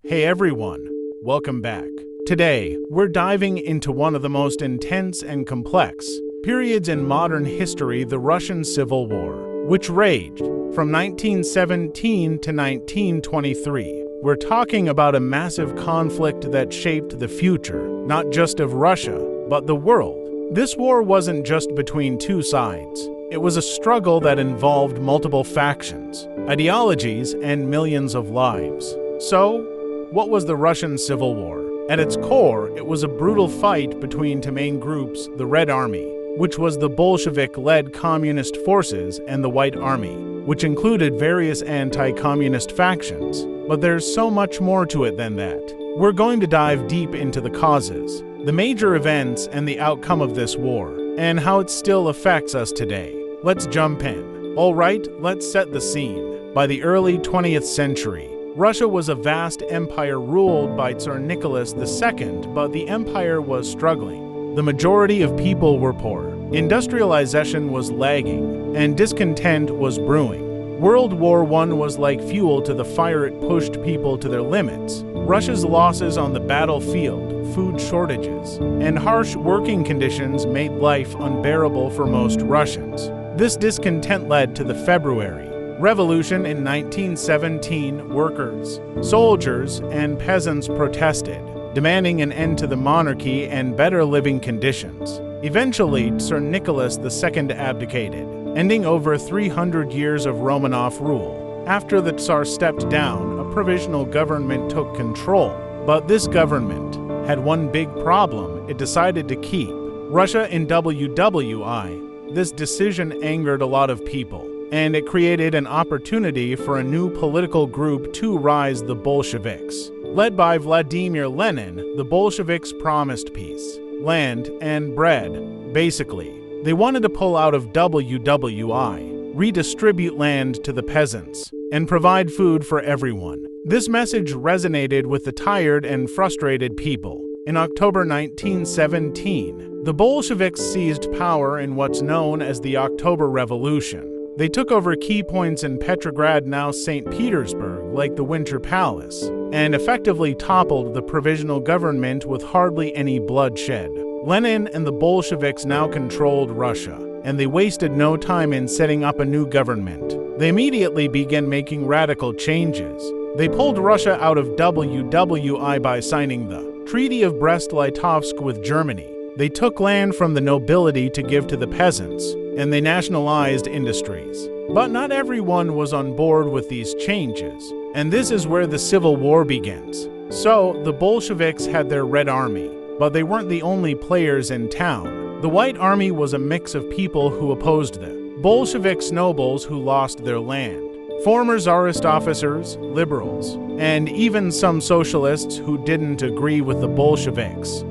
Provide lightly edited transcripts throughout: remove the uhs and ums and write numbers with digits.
Hey everyone, welcome back. Today, we're diving into one of the most intense and complex periods in modern history, the Russian Civil War, which raged from 1917 to 1923. We're talking about a massive conflict that shaped the future, not just of Russia, but the world. This war wasn't just between two sides. It was a struggle that involved multiple factions, ideologies, and millions of lives. So, what was the Russian Civil War? At its core, it was a brutal fight between two main groups, the Red Army, which was the Bolshevik-led communist forces, and the White Army, which included various anti-communist factions. But there's so much more to it than that. We're going to dive deep into the causes, the major events, and the outcome of this war, and how it still affects us today. Let's jump in. Alright, let's set the scene. By the early 20th century, Russia was a vast empire ruled by Tsar Nicholas II, but the empire was struggling. The majority of people were poor, industrialization was lagging, and discontent was brewing. World War I was like fuel to the fire. It pushed people to their limits. Russia's losses on the battlefield, food shortages, and harsh working conditions made life unbearable for most Russians. This discontent led to the February Revolution in 1917. Workers, soldiers, and peasants protested, demanding an end to the monarchy and better living conditions. Eventually, Tsar Nicholas II abdicated, ending over 300 years of Romanov rule. After the Tsar stepped down, a provisional government took control. But this government had one big problem: it decided to keep Russia in WWI. This decision angered a lot of people, and it created an opportunity for a new political group to rise, the Bolsheviks. Led by Vladimir Lenin, the Bolsheviks promised peace, land, and bread. Basically, they wanted to pull out of WWI, redistribute land to the peasants, and provide food for everyone. This message resonated with the tired and frustrated people. In October 1917, the Bolsheviks seized power in what's known as the October Revolution. They took over key points in Petrograd, now St. Petersburg, like the Winter Palace, and effectively toppled the provisional government with hardly any bloodshed. Lenin and the Bolsheviks now controlled Russia, and they wasted no time in setting up a new government. They immediately began making radical changes. They pulled Russia out of WWI by signing the Treaty of Brest-Litovsk with Germany. They took land from the nobility to give to the peasants, and they nationalized industries. But not everyone was on board with these changes, and this is where the Civil War begins. So, the Bolsheviks had their Red Army, but they weren't the only players in town. The White Army was a mix of people who opposed the Bolsheviks, nobles who lost their land, former Tsarist officers, liberals, and even some socialists who didn't agree with the Bolsheviks.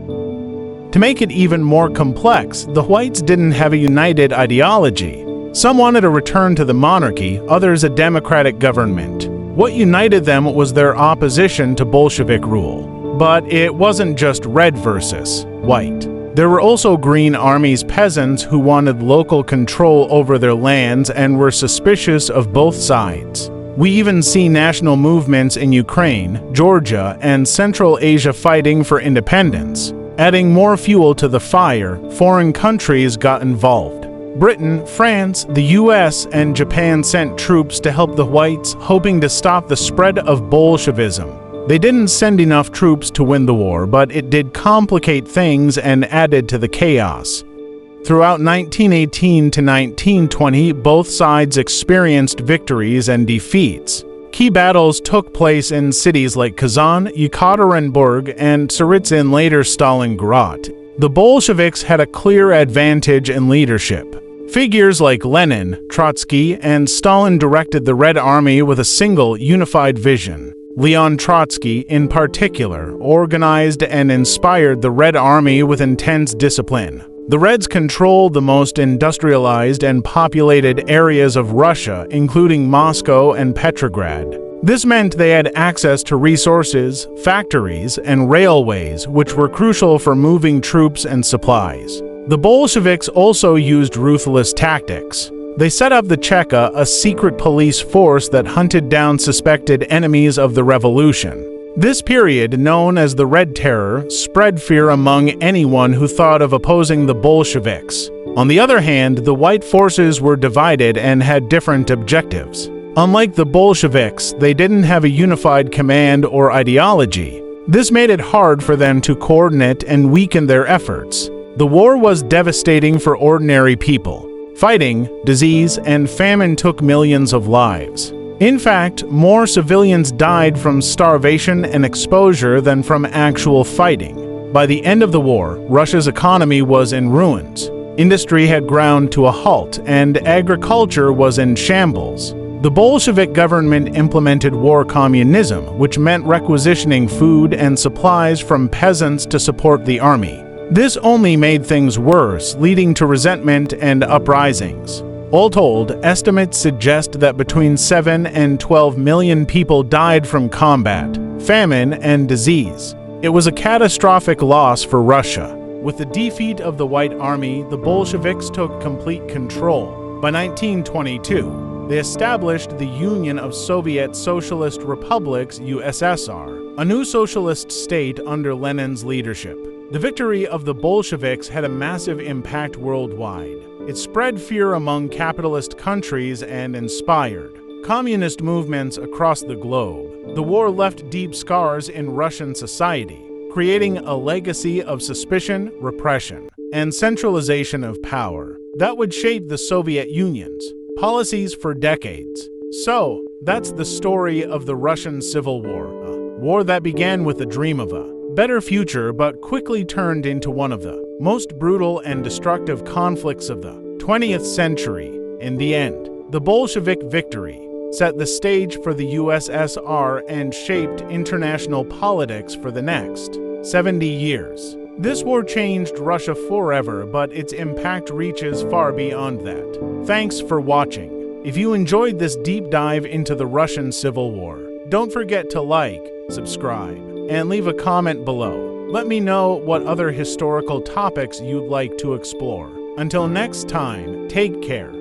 To make it even more complex, the Whites didn't have a united ideology. Some wanted a return to the monarchy, others a democratic government. What united them was their opposition to Bolshevik rule. But it wasn't just red versus white. There were also Green Army's peasants who wanted local control over their lands and were suspicious of both sides. We even see national movements in Ukraine, Georgia, and Central Asia fighting for independence. Adding more fuel to the fire, foreign countries got involved. Britain, France, the US, and Japan sent troops to help the Whites, hoping to stop the spread of Bolshevism. They didn't send enough troops to win the war, but it did complicate things and added to the chaos. Throughout 1918 to 1920, both sides experienced victories and defeats. Key battles took place in cities like Kazan, Yekaterinburg, and Tsaritsyn, later Stalingrad. The Bolsheviks had a clear advantage in leadership. Figures like Lenin, Trotsky, and Stalin directed the Red Army with a single, unified vision. Leon Trotsky, in particular, organized and inspired the Red Army with intense discipline. The Reds controlled the most industrialized and populated areas of Russia, including Moscow and Petrograd. This meant they had access to resources, factories, and railways, which were crucial for moving troops and supplies. The Bolsheviks also used ruthless tactics. They set up the Cheka, a secret police force that hunted down suspected enemies of the revolution. This period, known as the Red Terror, spread fear among anyone who thought of opposing the Bolsheviks. On the other hand, the white forces were divided and had different objectives. Unlike the Bolsheviks, they didn't have a unified command or ideology. This made it hard for them to coordinate and weaken their efforts. The war was devastating for ordinary people. Fighting, disease, and famine took millions of lives. In fact, more civilians died from starvation and exposure than from actual fighting. By the end of the war, Russia's economy was in ruins. Industry had ground to a halt, and agriculture was in shambles. The Bolshevik government implemented war communism, which meant requisitioning food and supplies from peasants to support the army. This only made things worse, leading to resentment and uprisings. All told, estimates suggest that between 7 and 12 million people died from combat, famine, and disease. It was a catastrophic loss for Russia. With the defeat of the White Army, the Bolsheviks took complete control. By 1922, they established the Union of Soviet Socialist Republics (USSR), a new socialist state under Lenin's leadership. The victory of the Bolsheviks had a massive impact worldwide. It spread fear among capitalist countries and inspired communist movements across the globe. The war left deep scars in Russian society, creating a legacy of suspicion, repression, and centralization of power that would shape the Soviet Union's policies for decades. So, that's the story of the Russian Civil War, a war that began with a dream of a better future but quickly turned into one of the most brutal and destructive conflicts of the 20th century. In the end, the Bolshevik victory set the stage for the USSR and shaped international politics for the next 70 years. This war changed Russia forever, but its impact reaches far beyond that. Thanks for watching. If you enjoyed this deep dive into the Russian Civil War, don't forget to like, subscribe, and leave a comment below. Let me know what other historical topics you'd like to explore. Until next time, take care.